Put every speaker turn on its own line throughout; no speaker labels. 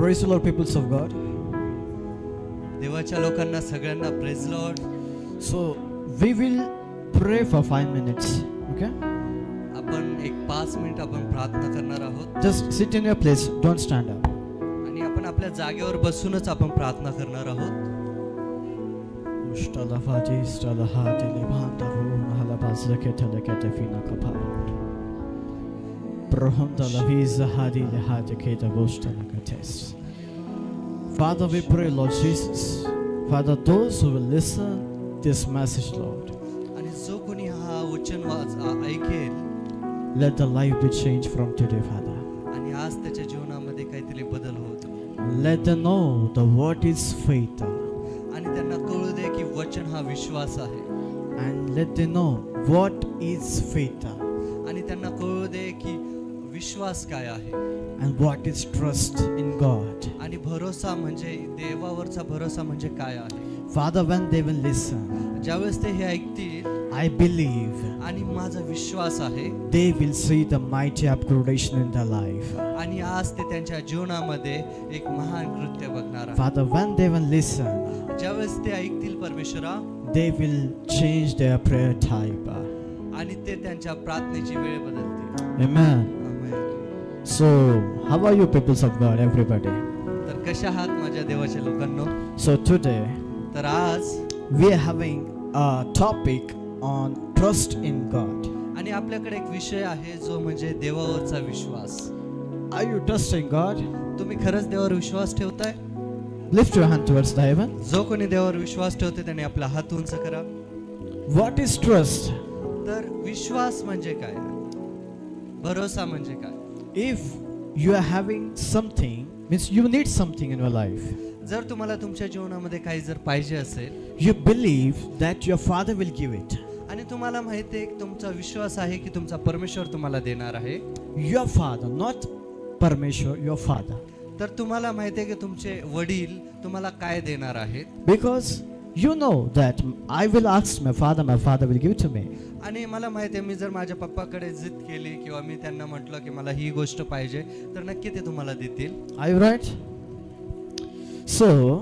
Praise the Lord, peoples of God.
देवाच्या लोकांना सगळ्यांना praise Lord.
So we will pray for 5 minutes. Okay?
आपण एक 5 मिनिट आपण प्रार्थना करणार आहोत.
Just sit in your place. Don't stand up.
आणि आपण आपल्या जागेवर बसूनच आपण प्रार्थना करणार आहोत.
Father, we pray, Lord Jesus, Father, those who will listen this message, Lord,
आणि जो कोणी हा वचन ऐकेल,
let the life be changed from today, Father.
आणि आज त्याच्या जीवनामध्ये काहीतरी बदल होत.
Let them know the what is faith,
आणि त्यांना कळू दे की वचन हा विश्वास आहे.
and let them know what is faith,
आणि त्यांना कळू दे की विश्वास काय आहे,
and what is trust in God.
आणि भरोसा म्हणजे देवावरचा भरोसा म्हणजे काय आहे.
Father, when they will listen,
ज्यावेळेस ते हे ऐकतील,
I believe
आणि माझा विश्वास आहे,
they will see the mighty upgradation in their life.
आणि आज ते त्यांच्या जीवनामध्ये एक महान कृत्य बघणार आहे.
Father, when they will listen,
ज्यावेळेस ते ऐकतील परमेश्वरा,
they will change their prayer type.
आणि ते त्यांच्या प्रार्थनेची वेळ बदलतील.
Amen.
Amen.
So, how are you, peoples of God, everybody?
तर कशा आहात माझ्या देवाच्या लोकांनो?
So today
तर आज
we are having a topic on trust in God.
आणि आपल्याकडे एक विषय आहे जो म्हणजे देवावरचा विश्वास.
Are you trusting God?
तुम्ही खरंच देवावर विश्वास ठेवताय?
Lift your hand towards the heaven.
जो कोणी देवावर विश्वास ठेवते त्याने आपला हात उंच करा.
What is trust?
तर विश्वास म्हणजे काय? भरोसा म्हणजे काय?
If you are having something, means you need something in your life.
जर तुम्हाला तुमच्या जीवनामध्ये काही जर पाहिजे असेल,
You believe that your Father will give it.
आणि तुम्हाला माहिती आहे की तुमचा विश्वास आहे की तुमचा परमेश्वर तुम्हाला देणार आहे.
Your Father, not Parmeshwar, your Father.
तर तुम्हाला माहिती आहे की तुमचे वडील तुम्हाला काय देणार आहेत.
Because you know that I will ask my Father will give to me.
आणि मला माहिती आहे मी जर माझ्या पप्पाकडे जिद केली किंवा मी त्यांना म्हटलं की मला ही गोष्ट पाहिजे तर नक्की ते तुम्हाला देतील.
Are you right? So,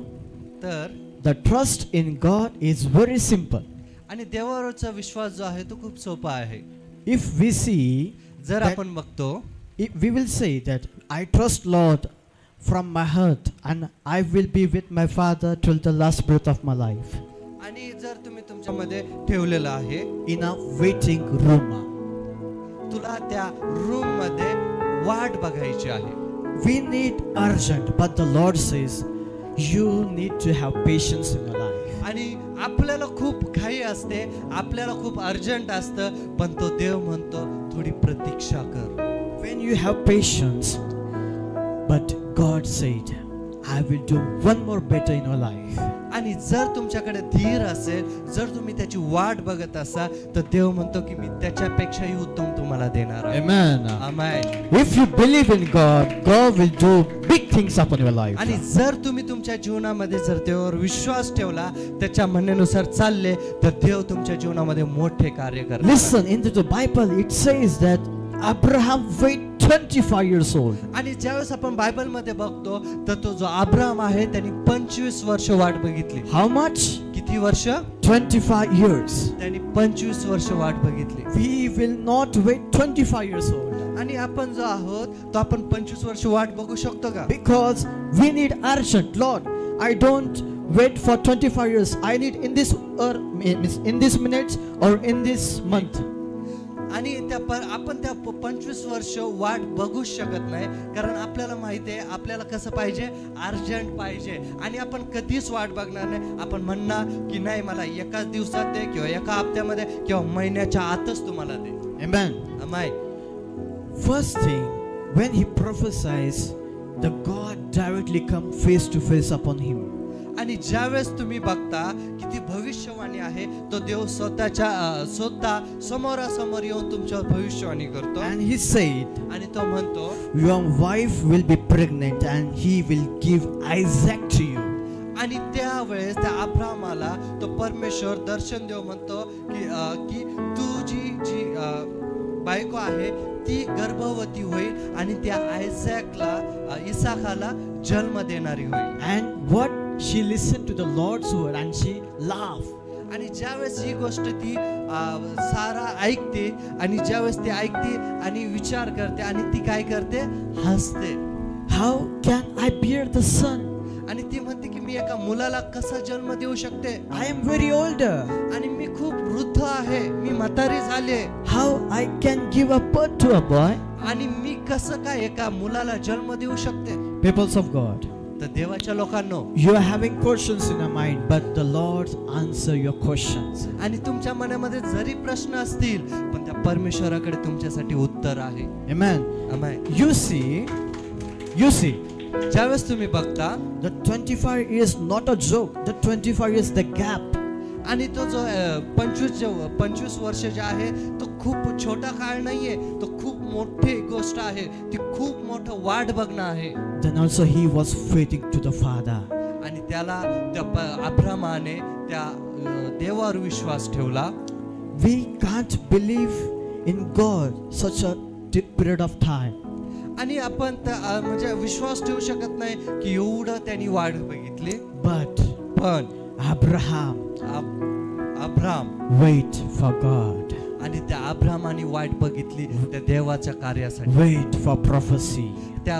तर
the trust in God is very simple.
आणि देवावरचा विश्वास जो आहे तो खूप सोपा आहे.
If we see,
जर
that-
आपण बघतो,
we will say that I trust Lord from my heart and I will be with my Father till the last breath of my life.
आणि जर तुम्ही तुमच्यामध्ये ठेवलेलं आहे
In a waiting room.
तुला त्या रूम मध्ये वाट बघायची आहे.
We need urgent, but the Lord says you need to have patience in your life.
आणि आपल्याला खूप घाई असते, आपल्याला खूप अर्जंट असतं, पण तो देव म्हणतो थोडी प्रतीक्षा कर.
When you have patience, but God said, I will do one more better in your life.
आणि जर तुमच्याकडे धीर असेल, जर तुम्ही त्याची वाट बघत असाल, तर देव म्हणतो की मी त्याच्यापेक्षाही उत्तम तुम्हाला देणार आहे.
Amen.
Amen.
If you believe in God, God will do big things upon your life.
आणि जर तुम्ही तुमच्या जीवनामध्ये जर देवावर विश्वास ठेवला, त्याच्या म्हणण्यानुसार चालले, तर देव तुमच्या जीवनामध्ये मोठे कार्य करणार.
Listen, into the Bible it says that Abraham waited 25 years old.
आणि ज्यावेळेस आपण बायबल मध्ये बघतो तर तो जो अब्राहम आहे त्यांनी 25 वर्ष वाट बघितली.
How much?
किती वर्ष?
25 years.
त्यांनी 25 वर्ष वाट बघितली.
We will not wait 25 years old.
आणि आपण जो आहोत तो आपण 25 वर्ष वाट बघू शकतो का?
Because we need urgent. Lord, I don't wait for 25 years. I need in this or in this minutes or in this month.
आणि आपण त्या 25 वर्ष वाट बघू शकत नाही, कारण आपल्याला माहिती आहे आपल्याला कसं पाहिजे, अर्जंट पाहिजे. आणि आपण कधीच वाट बघणार नाही. आपण म्हणणार की नाही मला एकाच दिवसात दे किंवा एका हप्त्यामध्ये किंवा महिन्याच्या आतच तुम्हाला दे.
Amen.
Amen.
First thing, when he prophesies, the God directly come face to face upon him.
आणि ज्यावेळेस तुम्ही बघता की ती भविष्यवाणी आहे, तो देव स्वतः समोरासमोर येऊन तुमच्यावर भविष्यवाणी करतो.
And he said,
आणि तो म्हणतो
your wife will be pregnant and he will give Isaac to you.
आणि त्यावेळेस त्या अब्राहमाला तो परमेश्वर दर्शन देव म्हणतो की तुझी जी बायको आहे ती गर्भवती होईल आणि त्या इसाकाला जन्म देणारी होईल.
And what she listened to the Lord's word and she laughed.
आणि ज्यावेळेस ही गोष्ट ती सारा ऐकते आणि ज्यावेळेस ती ऐकते आणि विचार करते आणि ती काय करते, हसते.
How can I bear the son?
आणि ती म्हणते की मी एका मुलाला कसा जन्म देऊ शकते,
I am very older.
आणि मी खूप वृद्ध आहे, मी म्हातारी झाले.
How I can give a birth to a boy?
आणि मी कसं काय एका मुलाला जन्म देऊ शकते.
Peoples of God,
तर देवाच्या लोकांनो,
you are having questions in your mind, but the Lord answer your questions.
आणि तुमच्या मनामध्ये जरी प्रश्न असतील पण त्या परमेश्वराकडे तुमच्यासाठी उत्तर आहे.
Amen.
आमेन.
You see,
ज्यावेळेस तुम्ही बघता
the 25 is not a joke. The 25 is the gap.
आणि तो जो 25 वर्ष जे आहे तो खूप छोटा काळ नाहीये, तो खूप मोठी गोष्ट आहे, ती खूप मोठं वाट बघणं आहे.
Then also he was faithing to the Father.
आणि त्याला त्या अब्रामाने त्या देवावर विश्वास ठेवला.
We can't believe in God such a period of time.
आणि आपण म्हणजे विश्वास ठेवू शकत नाही की एवढं त्यांनी वाट बघितली. पण अब्राम
wait for God.
आणि त्या अब्रामाने वाट बघितली त्या देवाच्या कार्यासाठी.
Wait for prophecy.
त्या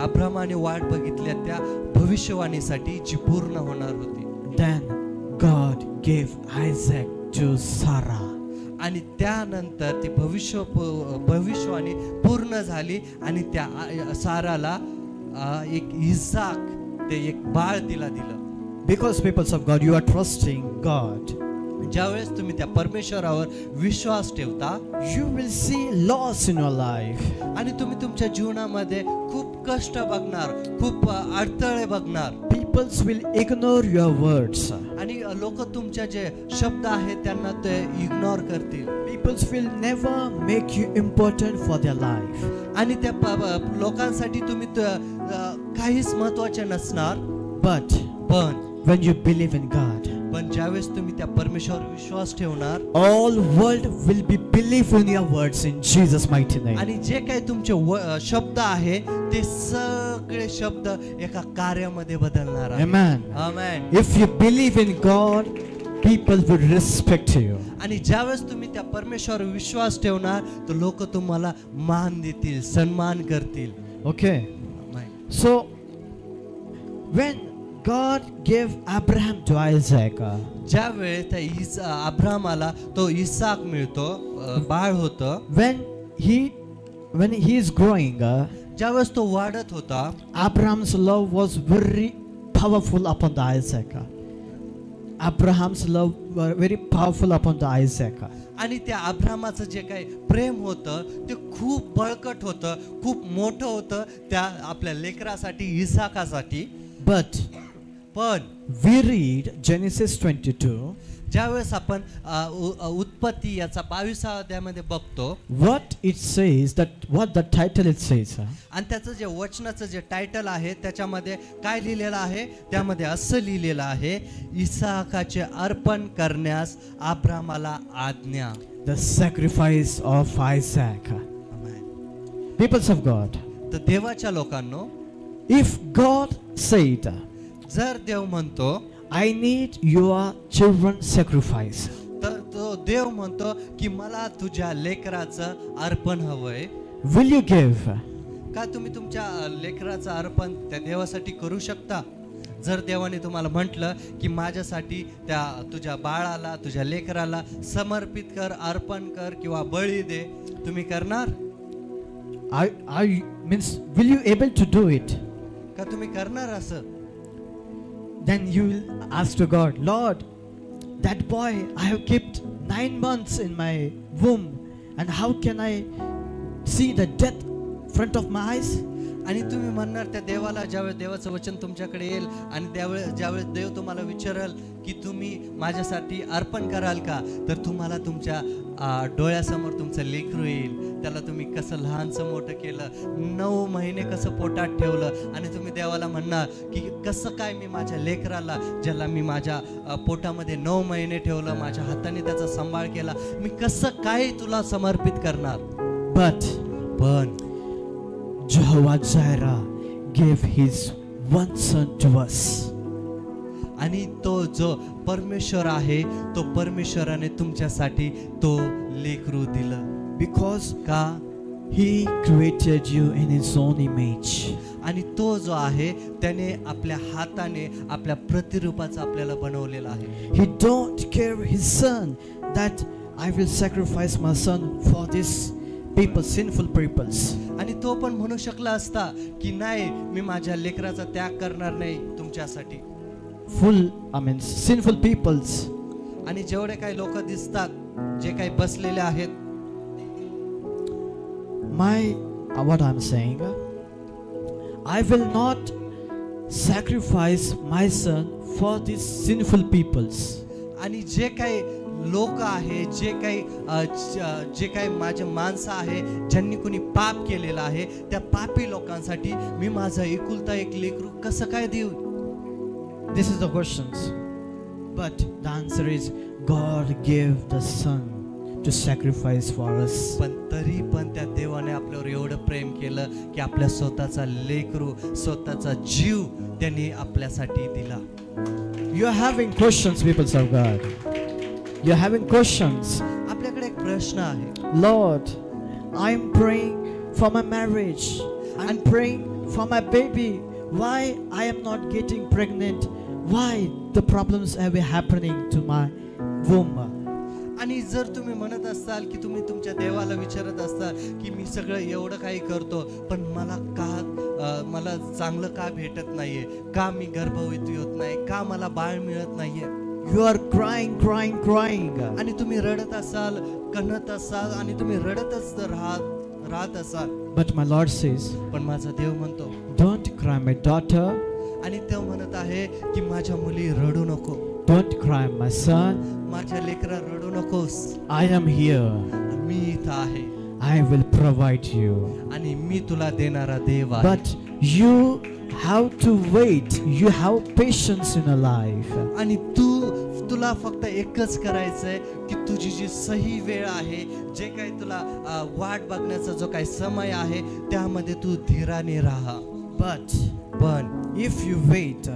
अब्रामाने वाट बघितली त्या भविष्यवाणीसाठी जी पूर्ण होणार होती.
Then God gave Isaac to Sarah.
आणि त्यानंतर ती भविष्यवाणी पूर्ण झाली आणि त्या साराला एक इसाक, ते एक बाळ तिला दिलं.
Because peoples of God, you are trusting God.
ज्यावेळेस तुम्ही त्या परमेश्वरावर विश्वास ठेवता,
you will see loss in your life.
आणि तुम्ही तुमच्या जीवनामध्ये खूप कष्ट बघणार, खूप अडथळे बघणार.
Peoples will ignore your words.
आणि लोक तुमच्या जे शब्द आहेत त्यांना ते इग्नोर करतील.
Peoples will never make you important for their life.
आणि त्या लोकांसाठी तुम्ही काहीच महत्त्वाचे नसणार. पण
when you believe in God,
पण ज्यावेळेस तुम्ही त्या परमेश्वरावर विश्वास ठेवणार,
all world will be believe in your words in Jesus mighty name.
आणि जे काही तुमचे शब्द आहे ते सगळे शब्द एका कार्यामध्ये बदलणार आहे.
Amen.
Amen.
If you believe in God, people will respect you.
आणि ज्यावेळेस तुम्ही त्या परमेश्वरावर विश्वास ठेवणार तर लोक तुम्हाला मान देतील, सन्मान करतील.
Okay. So when God gave Abraham to Isaac,
ज्यावेळेस त्या अब्रामाला तो इसाक मिळतो, बाळ होतं,
when he is growing,
ज्यावेळेस तो वाढत होता,
Abraham's love was very powerful upon the Isaac. Abraham's love was very powerful upon the Isaac.
आणि त्या अब्रामाचं जे काही प्रेम होतं ते खूप बळकट होतं, खूप मोठं होतं त्या आपल्या लेकरासाठी, इसाकासाठी. पण
we read Genesis 22.
ज्यावेळेस आपण उत्पत्ती याचा 22व्या अध्यायामध्ये बघतो,
what it says, that what the title it says,
आणि त्याचं जे वचनाचं जे टायटल आहे त्याच्यामध्ये काय लिहिलेलं आहे, त्यामध्ये असं लिहिलेलं आहे, इसाकाचे अर्पण करण्यास अब्रामाला आज्ञा.
the sacrifice of Isaac. Peoples of God,
तर देवाच्या लोकांनो,
if God said,
जर देव म्हणतो
I need your children sacrifice,
तर तो देव म्हणतो की मला तुझ्या लेकराचं अर्पण हवंय,
will you give?
का तुम्ही तुमच्या लेकराचं अर्पण त्या देवासाठी करू शकता? जर देवाने तुम्हाला म्हटलं की माझ्यासाठी त्या तुझ्या बाळाला, तुझ्या लेकराला समर्पित कर, अर्पण कर किंवा बळी दे, तुम्ही करणार?
Will you able to do it?
का तुम्ही करणार असं?
Then you will ask to God, Lord, that boy I have kept 9 months in my womb, and how can I see the death front of my eyes?
आणि तुम्ही म्हणणार त्या देवाला, ज्यावेळेस देवाचं वचन तुमच्याकडे येईल आणि ज्यावेळेस देव तुम्हाला विचारेल की तुम्ही माझ्यासाठी अर्पण कराल का, तर तुम्हाला तुमच्या डोळ्यासमोर तुमचं लेकरू येईल. त्याला तुम्ही कसं लहानसं मोठं केलं, 9 महिने कसं पोटात ठेवलं, आणि तुम्ही देवाला म्हणणार की कसं काय मी माझ्या लेकराला, ज्याला मी माझ्या पोटामध्ये 9 महिने ठेवलं, माझ्या हाताने त्याचा सांभाळ केला, मी कसं काय तुला समर्पित करणार.
पण Jehovah Jireh gave his one son to us.
आणि तो जो परमेश्वर आहे, तो परमेश्वराने तुमच्यासाठी तो लेकरू दिलं.
Because
का?
he created you in his own image.
आणि तो जो आहे त्याने आपल्या हाताने आपल्या प्रतिरूपाचं आपल्याला बनवलेलं आहे.
He don't care his son that I will sacrifice my son for this people, sinful peoples.
आणि तो पण म्हणू शकला असता की नाही, मी माझ्या लेकराचा त्याग करणार नाही तुमच्यासाठी.
Sinful peoples.
आणि जेवढे काही लोक दिसतात, जे काही बसलेले आहेत,
what I'm saying, I will not sacrifice my son for these sinful peoples.
आणि जे काही लोक आहे, जे काही माझे माणसं आहे, ज्यांनी कोणी पाप केलेला आहे, त्या पापी लोकांसाठी मी माझा एकुलता एक लेकरू कसं काय देऊ.
This is the questions, but the answer is God gave the son to sacrifice for us.
पण तरी पण त्या देवाने आपल्यावर एवढं प्रेम केलं की आपल्या स्वतःचा लेकरू, स्वतःचा जीव त्यांनी आपल्यासाठी दिला.
You are having questions, people of God. You are having questions.
आपल्याकडे एक प्रश्न आहे.
Lord, I am praying for my marriage. I am praying for my baby. Why I am not getting pregnant? Why the problems have been happening to my womb?
आणि जर तुम्ही म्हणत असाल की तुम्ही तुमच्या देवाला विचारत असताल की मी सगळं एवढं काही करतो, पण मला चांगलं का भेटत नाहीये, का मी गर्भवती होत नाही, का मला बाळ मिळत नाहीये.
You are crying.
आणि तुम्ही रडत असाल, कणत असाल, आणि तुम्ही रडतच राहत असाल.
But my Lord says,
पण माझा देव म्हणतो,
don't cry, my daughter.
आणि देव म्हणत आहे की माझ्या मुली रडू नको.
Don't cry, my son.
माझ्या लेकरा रडू नकोस.
I am here.
मी इथं आहे.
I will provide you.
आणि मी तुला देणारा देव आहे.
But you have to wait. You have patience in your life.
आणि तुला फक्त एकच करायचंय की तुझी जी सही वेळ आहे, जे काही तुला वाट बघण्याचा जो काही समय आहे, त्यामध्ये तू धीराने राहा. पण
if you wait,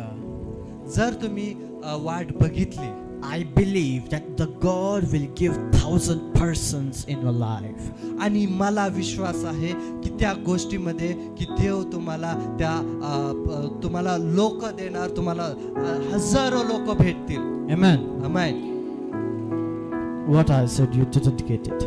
जर तुम्ही वाट बघितली,
I believe that the God will give 1,000 persons in your life.
आणि मला विश्वास आहे की त्या गोष्टीमध्ये की देव तुम्हाला लोक देणार, तुम्हाला हजारो लोक भेटतील.
Amen.
Amen.
What I said, you didn't get it.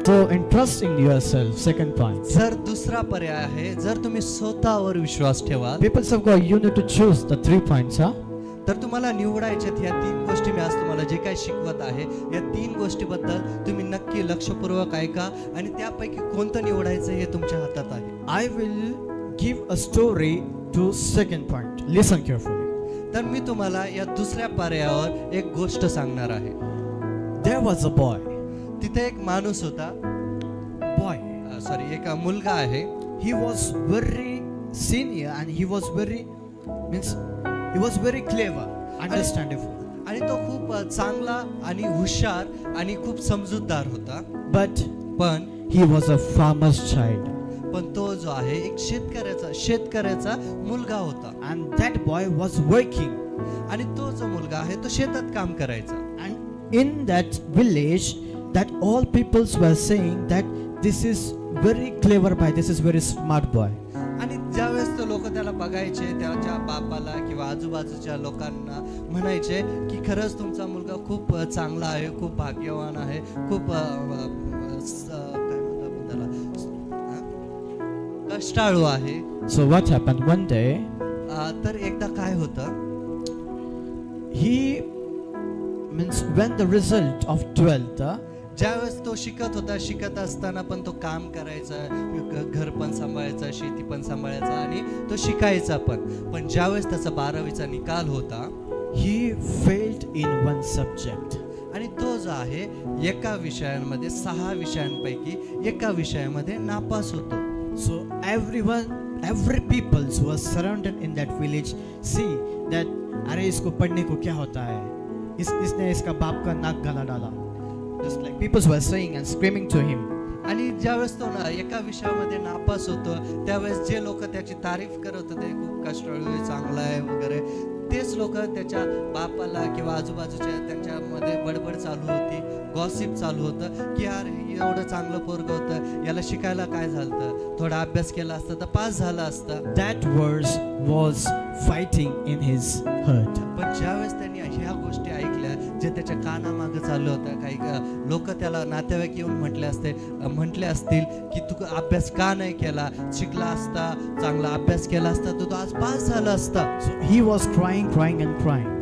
So entrusting yourself, second point.
जर दुसरा पर्याय आहे, जर तुम्ही स्वतःवर विश्वास ठेवा.
People of God, you need to choose the 3 points,
तर तुम्हाला निवडायच्यात ह्या 3 गोष्टी. मी आज तुम्हाला जे काही शिकवत आहे, या 3 गोष्टीबद्दल तुम्ही नक्की लक्षपूर्वक ऐका, आणि त्यापैकी कोणतं निवडायचं हे तुमच्या हातात आहे.
I will give a story to second point. Listen carefully.
तर मी तुम्हाला या दुसऱ्या पर्यायावर एक गोष्ट सांगणार आहे.
There was a boy.
तिथे एक माणूस होता. एक मुलगा आहे.
He was very senior and he was very clever, understandable.
आणि तो खूप चांगला आणि हुशार आणि खूप समजूतदार होता. पण
he was a farmer's child.
पण तो जो आहे एक शेतकऱ्याचा मुलगा होता.
And that boy was working.
आणि तो जो मुलगा आहे तो शेतात काम करायचा.
And in that village, that all peoples were saying that this is very clever boy, this is very smart boy.
आणि ज्यावेळेस तो लोक त्याला बघायचे, त्याच्या बापाला किंवा आजूबाजूच्या लोकांना म्हणायचे की खरंच तुमचा मुलगा खूप चांगला आहे, खूप भाग्यवान आहे, खूप कष्टाळू आहे.
So what happened one day?
तर एकदा काय होतं,
when the result of 12th,
ज्यावेळेस तो शिकत असताना पण तो काम करायचा, घर पण सांभाळायचा, शेती पण सांभाळायचा आणि तो शिकायचा पण ज्यावेळेस त्याचा 12वीचा निकाल होता,
he failed in one subject.
आणि तो जो आहे एका विषयांमध्ये 6 विषयांपैकी एका विषयामध्ये नापास होतो.
So every people who was surrounded in that village see that अरे इसको पढ़ने को क्या होता है, इसने इसका बाप का नाक गला डाला. Just like people were saying and screaming to him.
आणि ज्यावेळेस तो एका विषयामध्ये नापास होतो त्यावेळेस जे लोक त्याची तारीफ करत होते, खूप कष्टाळू, चांगला आहे वगैरे, तेच लोक त्याच्या बापाला किंवा आजूबाजूच्या त्यांच्यामध्ये बडबड चालू होती, गॉसिप चालू होतं की यार एवढं चांगलं पोरगं होतं, याला शिकायला काय झालं, थोडा अभ्यास केला असता तर पास झाला असता.
That verse was fighting in his heart.
पण ज्यावेळेस त्यांनी ह्या गोष्टी ऐकल्या जे त्याच्या कानामागं चाललं होतं, काही लोक त्याला नातेवाईक येऊन म्हटले असतील की तू अभ्यास का नाही केला, शिकला असता, चांगला अभ्यास केला असता तर तो आज पास झाला असता.
So he was crying and crying.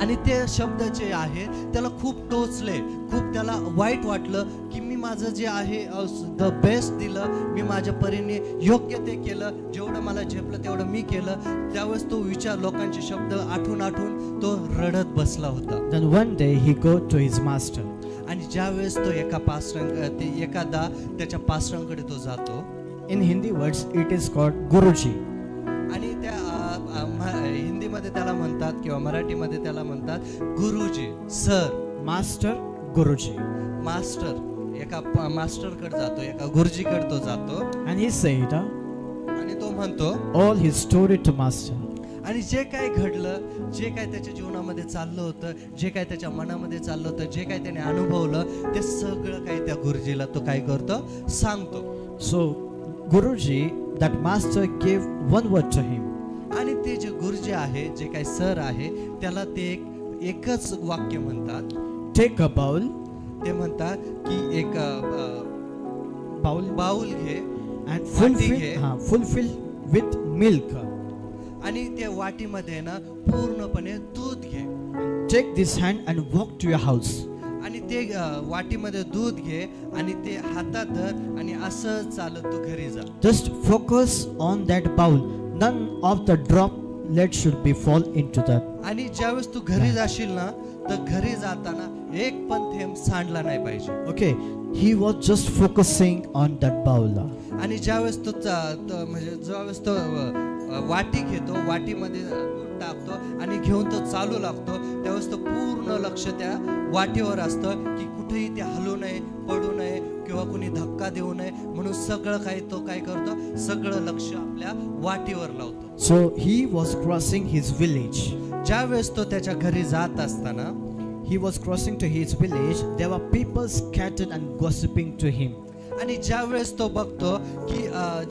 आणि ते शब्द जे आहे त्याला खूप टोचले, खूप त्याला वाईट वाटलं की मी माझं जे आहे द बेस्ट दिलं, मी माझ्या परीने योग्य ते केलं, जेवढं मला झेपलं तेवढं मी केलं. त्यावेळेस तो विचार, लोकांचे शब्द आठवून तो रडत बसला होता.
Then one day he go to his master.
आणि ज्यावेळेस तो एखादा त्याच्या पास्टरांकडे तो जातो.
In Hindi words it is called Guruji.
आणि त्या हिंदीमध्ये त्याला म्हणतात किंवा मराठीमध्ये त्याला म्हणतात गुरुजी, सर,
मास्टर, गुरुजी.
मास्टर, एका मास्टरकडे जातो, एका गुरुजीकडे तो जातो.
And he said,
आणि तो म्हणतो
all his story to master.
आणि जे काय घडलं, जे काय त्याच्या जीवनामध्ये चाललं होतं, जे काय त्याच्या मनामध्ये चाललं होतं, जे काय त्याने अनुभवलं, ते सगळं काही त्या गुरुजीला तो काय करतो, सांगतो.
So Guruji, that master gave one word to him.
आणि ते जे गुरुजी आहे, जे काही सर आहे, त्याला ते एकच वाक्य म्हणतात,
take a bowl.
ते म्हणतात की एक बाउल घे
and fulfill with milk.
आणि त्या वाटीमध्ये ना पूर्णपणे दूध घे.
Take this hand and walk to your house.
आणि ते वाटीमध्ये दूध घे आणि ते हातात धर आणि असं चालत तू घरी जा.
Just focus on that bowl. None of the droplets should be fall into that.
आणि ज्यावेळेस तू घरी जाशील ना, तर घरी जाताना एक पण थेंब सांडला नाही पाहिजे.
Okay, he was just focusing on that bowl.
आणि ज्यावेळेस ज्यावेळेस तो वाटी घेतो, वाटीमध्ये दूध टाकतो आणि घेऊन तो चालू लागतो, त्यावेळेस तो पूर्ण लक्ष त्या वाटीवर असतं की कुठेही ते हलू नये, पडू नये किंवा कुणी धक्का देऊ नये, म्हणून सगळं काही तो काय करतो, सगळं लक्ष आपल्या वाटीवर लावतो.
So he was crossing his village.
ज्यावेळेस तो त्याच्या घरी जात असताना,
he was crossing to his village, there were people scattered and gossiping to him.
आणि ज्यावेळेस तो बघतो की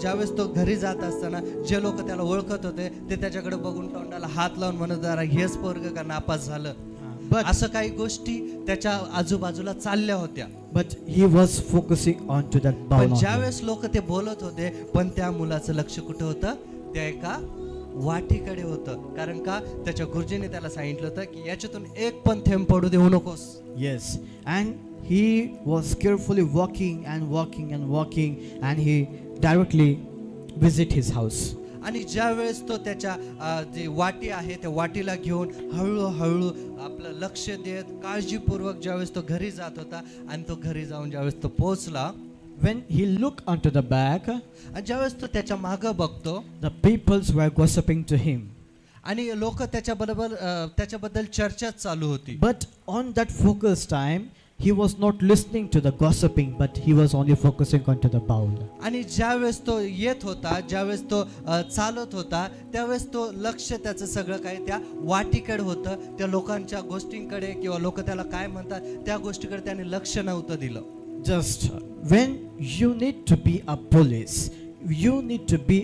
ज्यावेळेस तो घरी जात असताना जे लोक त्याला ओळखत होते ते त्याच्याकडे बघून तोंडाला हात लावून म्हणत, जरा हेच पोरग का नापास झालं, असं काही गोष्टी त्याच्या आजूबाजूला चालल्या होत्या.
But he was focusing on to that bowl.
पण ज्यावेळेस लोक ते बोलत होते, पण त्या मुलाचं लक्ष कुठं होतं, त्या एका वाटीकडे होतं. कारण का, त्याच्या गुरुजीने त्याला सांगितलं होतं की याच्यातून एक पण थेंब पडू देऊ नकोस.
Yes, and he was carefully walking and he directly visit his house.
आणि ज्यावेळेस तो त्याच्या जी वाटी आहे त्या वाटीला घेऊन हळूहळू आपलं लक्ष देत काळजीपूर्वक ज्यावेळेस तो घरी जात होता, आणि तो घरी जाऊन ज्यावेळेस तो पोहोचला,
when he looked onto the back,
आणि ज्यावेळेस तो त्याच्या मागं बघतो,
the peoples were gossiping to him.
आणि लोक त्याच्याबद्दल चर्चा चालू होती.
But on that focus time, he was not listening to the gossiping, but he was only focusing onto the bowl.
आणि ज्यावेळेस तो येत होता, ज्यावेळेस तो चालत होता, त्यावेळेस तो लक्ष त्याचं सगळं काही त्या वाटीकडे होतं, त्या लोकांच्या गोष्टींकडे किंवा लोक त्याला काय म्हणतात त्या गोष्टीकडे त्याने लक्ष नव्हतं दिलं.
Just when you need to be a police, you need to be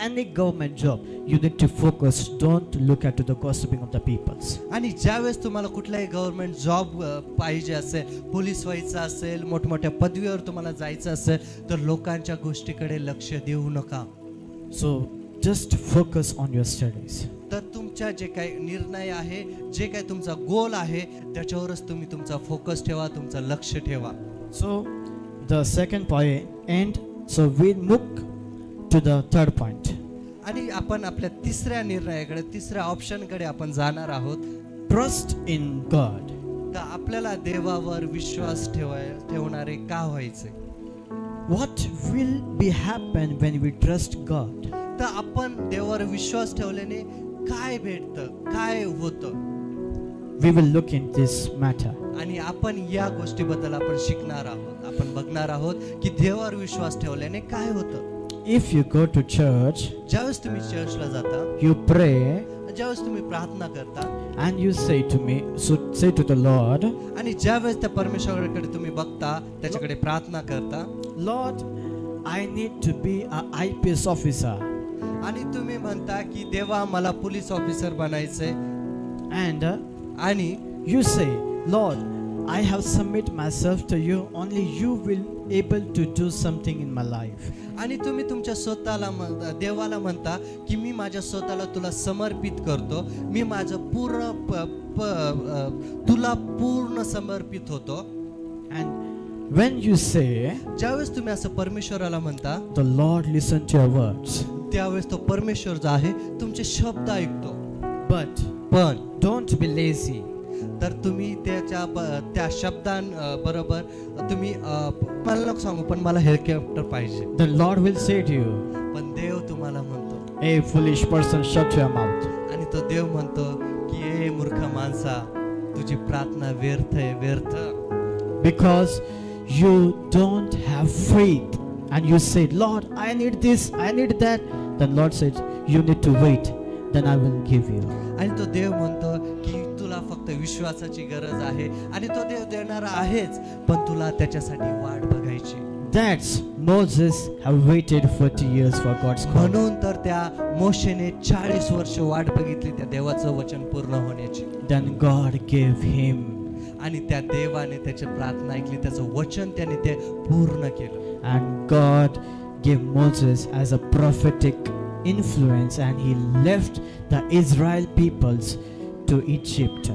any government job, you need to focus, don't look at the gossiping of the peoples.
आणि ज्यावेळेस तुम्हाला कुठलाही गव्हर्नमेंट जॉब पाहिजे असेल, पोलीस व्हायचं असेल, मोठमोठ्या पदवीवर तुम्हाला जायचं असेल, तर लोकांच्या गोष्टीकडे लक्ष देऊ नका.
So just focus on your studies.
तर तुमच्या जे काही निर्णय आहे, जे काही तुमचा गोल आहे, त्याच्यावरच तुम्ही तुमचा फोकस ठेवा, तुमचं लक्ष ठेवा.
So the second point, and so we move to the third point.
आणि आपण आपल्या तिसऱ्या निर्णयाकडे, तिसऱ्या ऑप्शनकडे आपण जाणार आहोत.
Trust in God.
तर आपल्याला देवावर विश्वास ठेवणारे का व्हायचे?
What will be happen when we trust God?
तर आपण देवावर विश्वास ठेवल्याने काय भेटतं, काय होतं?
We will look in this matter.
आणि आपण या गोष्टीबद्दल आपण शिकणार आहोत. आपण बघणार आहोत की देवावर विश्वास ठेवल्याने काय होतं.
If you go to church,
ज्यावेळेस तुम्ही चर्चला जाता,
you pray,
ज्यावेळेस तुम्ही प्रार्थना करता,
and you say to the Lord,
आणि ज्यावेळेस त्या परमेश्वराकडे तुम्ही बघता, त्याच्याकडे प्रार्थना करता,
Lord, I need to be a IPS officer.
आणि तुम्ही म्हणता की देवा मला पोलीस ऑफिसर बनायचंय.
And
आणि
you say, Lord, I have submit myself to you. Only you will able to do something in my life.
आणि तुम्ही तुमच्या स्वतःला देवाला म्हणता की मी माझ्या स्वतःला तुला समर्पित करतो. मी माझं तुला पूर्ण समर्पित होतो.
And when you say,
ज्यावेळेस तुम्ही असं परमेश्वराला म्हणता,
the Lord listen to your words.
त्यावेळेस तो परमेश्वर जो आहे तुमचे शब्द ऐकतो. पण
don't be lazy.
तर तुम्ही त्या शब्दांबरोबर तुम्ही मला नको सांगू पण मला हेलिकॉप्टर पाहिजे.
The Lord will say to you,
पण देव तुम्हाला म्हणतो,
"Hey foolish person, shut your mouth."
आणि तो देव म्हणतो की ए मूर्ख माणसा, तुझी प्रार्थना व्यर्थ आहे, व्यर्थ.
Because you don't have faith and you say, Lord, I need this, I need that. Then Lord says, you need to wait, then I will give you.
आणि तो देव म्हणतो की तुला फक्त विश्वासाची गरज आहे, आणि तो देव देणारा आहेच, पण तुला त्याच्यासाठी वाट बघायची.
That's Moses have waited 40 years for God's call.
म्हणून तर त्या मोशेने 40 वर्ष वाट बघितली त्या देवाचं वचन पूर्ण होण्याची.
Then God gave him.
आणि त्या देवाने त्याची प्रार्थना ऐकली, त्याचं वचन त्याने ते पूर्ण केलं.
And God gave Moses as a prophetic influence, and he left the Israel peoples to Egypt.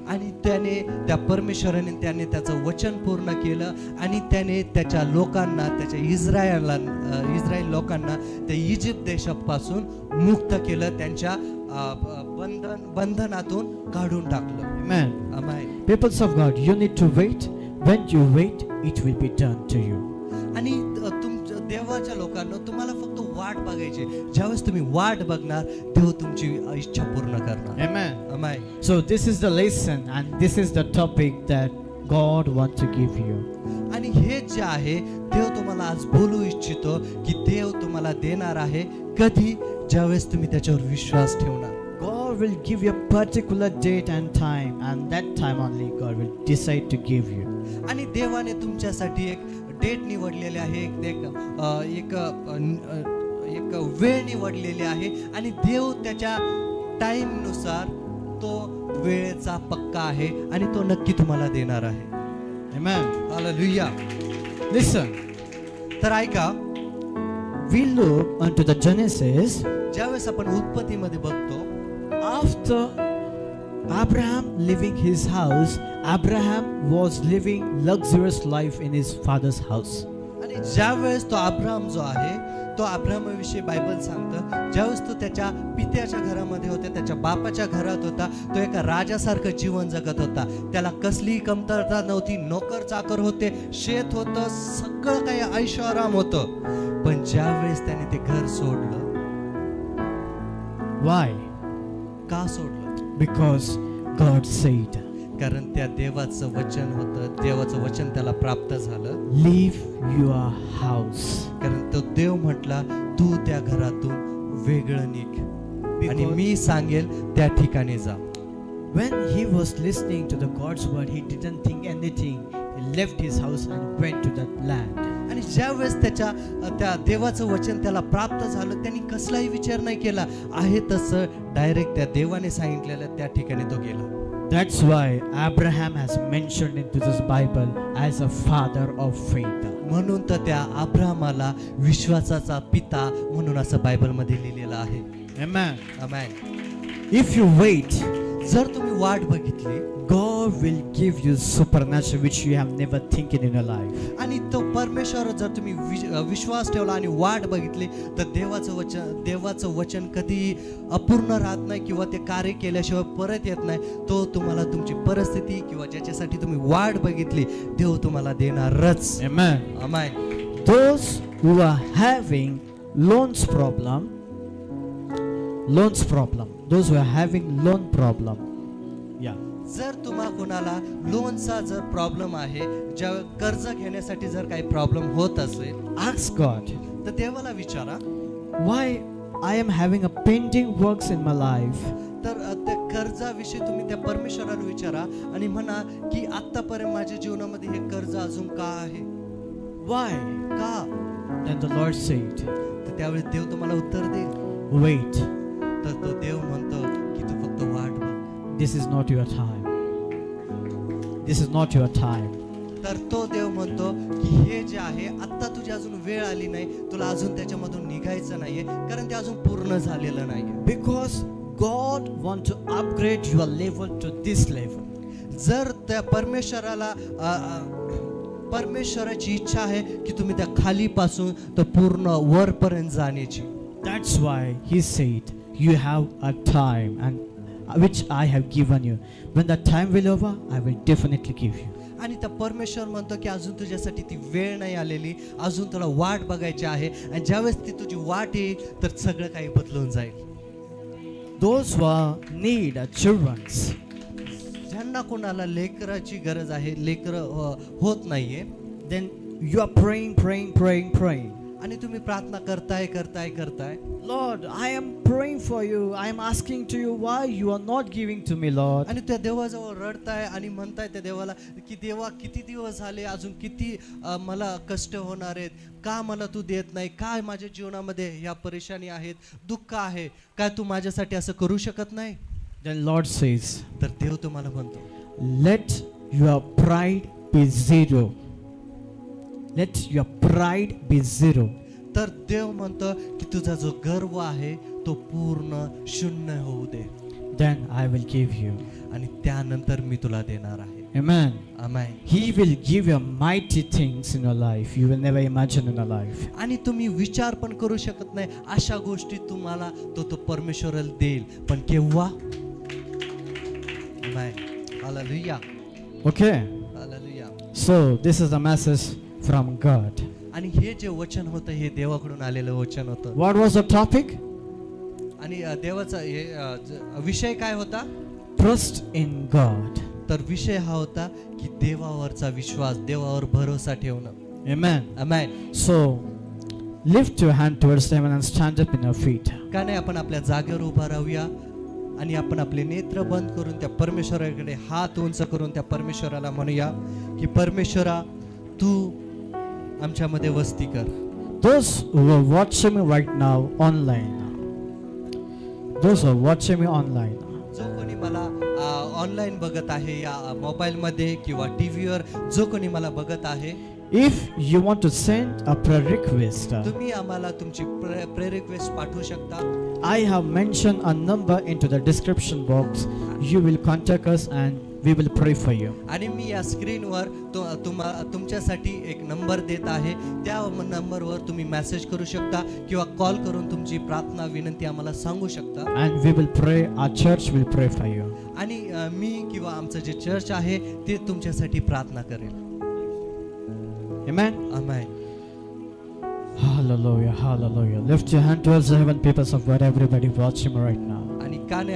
आणि त्याने त्या परमेश्वराने त्याने त्याचं वचन पूर्ण केलं, आणि त्याने त्याच्या लोकांना, त्याच्या इस्रायल लोकांना त्या इजिप्त देशापासून मुक्त केलं, त्यांच्या बंधनातून काढून टाकलं.
Amen.
Amen.
Peoples of God, you need to wait. When you wait, it will be done to you.
आणि देवाच्या लोकांना तुम्हाला फक्त वाट बघायची. ज्यावेळेस तुम्ही वाट बघणार, देव तुमची इच्छा पूर्ण करणार.
Amen.
Amen.
So this is the lesson, and this is the topic that God wants to give you.
आणि हे जे आहे, देव तुम्हाला आज बोलू इच्छितो की देव तुम्हाला देणार आहे. कधी? ज्यावेळेस तुम्ही त्याच्यावर विश्वास ठेवणार.
God will give you a particular date and time, and that time only God will decide to give you.
आणि देवाने तुमच्यासाठी एक डेट निवडलेली आहे, एक वेळ निवडलेली आहे, आणि देव त्याच्या टाइम नुसार तो वेळेचा पक्का आहे, आणि तो नक्की तुम्हाला देणार आहे.
Amen.
हालेलुया.
Listen.
तर ऐका,
we look unto the Genesis.
ज्यावेळेस आपण उत्पत्तीमध्ये बघतो,
after Abraham leaving his house, Abraham was living luxurious life in his father's house.
आणि ज्यावेळेस तो अब्राहम जो आहे, तो अब्राहमाविषयी बायबल सांगतं, ज्यावेळेस तो त्याच्या पित्याच्या घरामध्ये होता, त्याच्या बापाच्या घरात होता, तो एका राजासारखं जीवन जगत होता. त्याला कसलीही कमतरता नव्हती, नोकर चाकर होते, शेत होतं, सगळं काही ऐशोआराम होतं. पण ज्यावेळेस त्याने ते घर सोडलं.
Why?
का सोडलं?
Because God said,
कारण त्या देवाचं वचन होतं, देवाचं वचन त्याला प्राप्त झालं.
leave your house.
कारण तो देव म्हटला, तू त्या घरातून वेगळं निघ, आणि मी सांगेल त्या ठिकाणी जा.
When he was listening to the God's word, he didn't think anything. He left his house and went to that land.
आणि ज्यावेळेस त्या देवाचं वचन त्याला प्राप्त झालं, त्यांनी कसलाही विचार नाही केला, आहे तसं डायरेक्ट त्या देवाने सांगितलेलं त्या ठिकाणी तो गेला.
That's why Abraham has mentioned into this Bible as a father of faith.
म्हणून तर त्या अब्राहमाला विश्वासाचा पिता म्हणून असं बायबलमध्ये लिहिलेलं आहे.
Amen.
Amen.
If you wait,
जर तुम्ही वाट बघितली
God will give you supernatural which you have never thinking in your life.
आणि तो परमेश्वर जर तुम्ही विश्वास ठेवला आणि वाट बघितली तर देवाचं वचन कधी अपूर्ण राहत नाही किंवा ते कार्य केल्याशिवाय परत येत नाही. तो तुम्हाला तुमची परिस्थिती किंवा ज्याच्यासाठी तुम्ही वाट बघितली देव तुम्हाला देणारच.
Amen.
Amen.
Those who are having loans problem, those who are having loan problem, yeah.
जर तुम्हा कोणाला लोनचा जर प्रॉब्लेम आहे, ज्या कर्ज घेण्यासाठी जर काही प्रॉब्लेम होत असेल,
ask God,
तर देवाला विचारा,
why I am having a pending works in my life.
तर त्या कर्जाविषयी तुम्ही त्या परमेश्वराला विचारा आणि म्हणा की आतापर्यंत माझ्या जीवनामध्ये हे कर्ज अजून का आहे,
Why?
का?
Then the Lord said,
तर त्यावेळी देव तुम्हाला उत्तर देईल.
wait,
तर तो देव म्हणतो की तू फक्त वाट बघ.
this is not your time. This is not your time.
तर तो देव म्हणतो की हे जे आहे आता तुझी अजून वेळ आली नाही, तुला अजून त्याच्यामधून निघायचं नाहीये कारण ते अजून पूर्ण झालेलं नाहीये.
Because God want to upgrade your level to this level.
जर त्या परमेश्वराची इच्छा आहे की तुम्ही त्या खालीपासून तर पूर्ण वरपर्यंत जाण्याची.
That's why he said, you have a time and which I have given you. When that time will over, I will definitely give you.
आणि त्या परमेश्वर म्हणतो की अजून तुझ्यासाठी ती वेळ नाही आलेली, अजून तुला वाट बघायची आहे आणि ज्यावेळेस ती तुझी वाट येईल तर सगळं काही बदलून जाईल.
Those who need children's,
ज्यांना कोणाला लेकराची गरज आहे, लेकर होत नाहीये,
then you are praying.
आणि तुम्ही प्रार्थना करताय.
Lord, I am praying for you. I am asking to you why you are not giving to me, Lord.
आणि त्या देवाजवळ रडताय आणि म्हणताय त्या देवाला की देवा किती दिवस झाले, अजून किती मला कष्ट होणार आहेत, का मला तू देत नाही, काय माझ्या जीवनामध्ये ह्या परेशानी आहेत, दुःख आहे, काय तू माझ्यासाठी असं करू शकत नाही.
Then Lord says,
तर देव तुम्हाला म्हणतो,
let your pride be zero. Let your pride be zero.
तर देव म्हणतो की तुझा जो गर्व आहे तो पूर्ण शून्य होऊ दे.
Then I will give you.
आणि त्यानंतर मी तुला देणार आहे.
Amen.
Amen.
He will give you mighty things in your life you will never imagine in your life.
आणि तुम्ही विचार पण करू शकत नाही अशा गोष्टी तुम्हाला तो परमेश्वराला देईल, पण केव्हा? Amen. Hallelujah.
Okay.
Hallelujah.
So this is a message from God.
आणि हे जे वचन होतं हे देवाकडून आलेलं वचन होतं.
What was the topic?
आणि देवाचा हे विषय काय होता?
Trust in God.
तर विषय हा होता की देवावरचा विश्वास, देवावर भरोसा ठेवणं.
Amen.
Amen.
So lift your hand towards heaven and stand up in your feet.
का नाही आपण आपल्या जागेवर उभा राहूया आणि आपण आपले नेत्र बंद करून त्या परमेश्वराकडे हात उंच करून त्या परमेश्वराला म्हणूया की परमेश्वरा तू आमच्यामध्ये वस्ती कर.
Those who are watching me right now online, those who are watching me online,
जो कोणी मला ऑनलाईन बघत आहे या मोबाईल मध्ये किंवा टीव्हीवर जो कोणी मला बघत आहे,
if you want to send a prayer request,
तुम्ही आम्हाला तुमची प्रेयर रिक्वेस्ट पाठवू शकता.
I have mentioned a number into the description box. You will contact us and we will pray for you.
आणि मी या स्क्रीनवर तुमच्यासाठी एक नंबर देत आहे, त्या नंबरवर तुम्ही मेसेज करू शकता किंवा कॉल करून तुमची प्रार्थना विनंती आम्हाला सांगू शकता.
And we will pray, our church will pray for you.
आणि मी किंवा आमचं जे चर्च आहे ते तुमच्यासाठी प्रार्थना करेल.
Amen.
Amen.
Hallelujah, hallelujah. Lift your hand towards the heaven, people of God, everybody watching me right now.
आणि का नाही